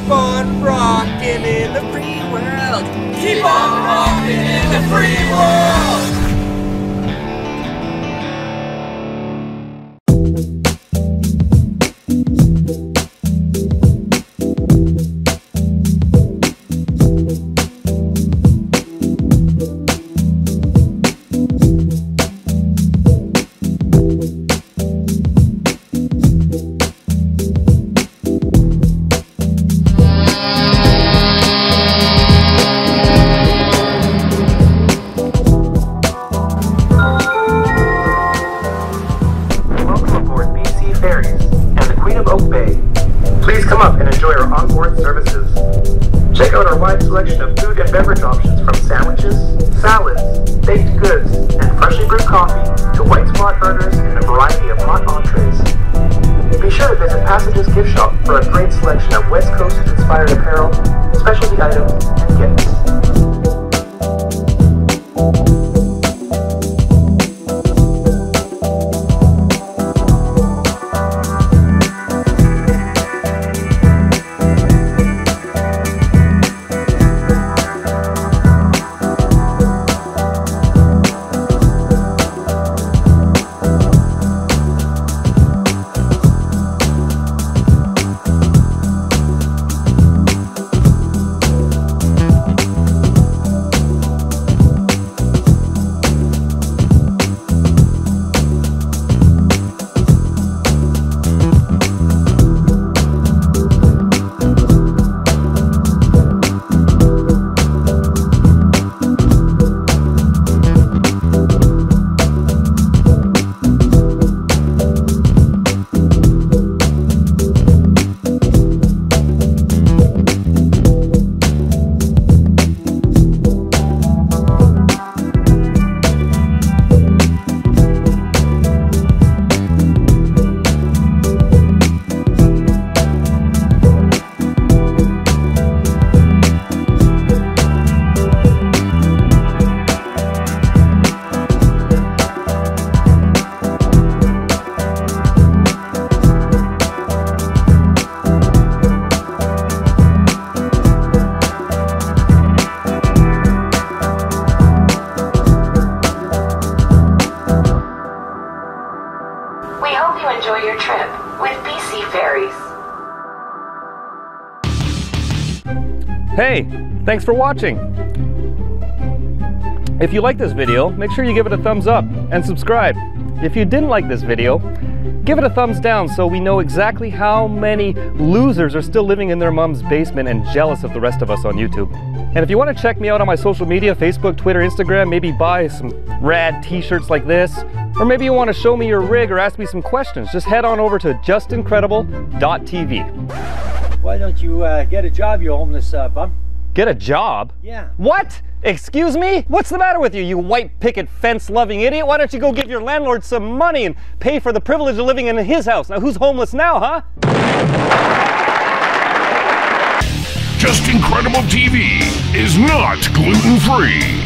Keep on rocking in the free world. Keep on rocking in the free world. Ferries and the Queen of Oak Bay. Please come up and enjoy our onboard services. Check out our wide selection of food and beverage options from sandwiches, salads, baked goods, and freshly brewed coffee to white spot burgers and a variety of hot entrees. Be sure to visit Passages Gift Shop for a great selection of West Coast inspired apparel, specialty items, and gifts. We hope you enjoy your trip with BC Ferries. Hey, thanks for watching. If you like this video, make sure you give it a thumbs up and subscribe. If you didn't like this video, give it a thumbs down so we know exactly how many losers are still living in their mom's basement and jealous of the rest of us on YouTube. And if you want to check me out on my social media, Facebook, Twitter, Instagram, maybe buy some rad t-shirts like this, or maybe you want to show me your rig or ask me some questions, just head on over to justincredible.tv. Why don't you get a job, you homeless bum? Get a job? Yeah. What? Excuse me? What's the matter with you, you white picket fence loving idiot? Why don't you go give your landlord some money and pay for the privilege of living in his house? Now who's homeless now, huh? Just Incredible TV is not gluten-free.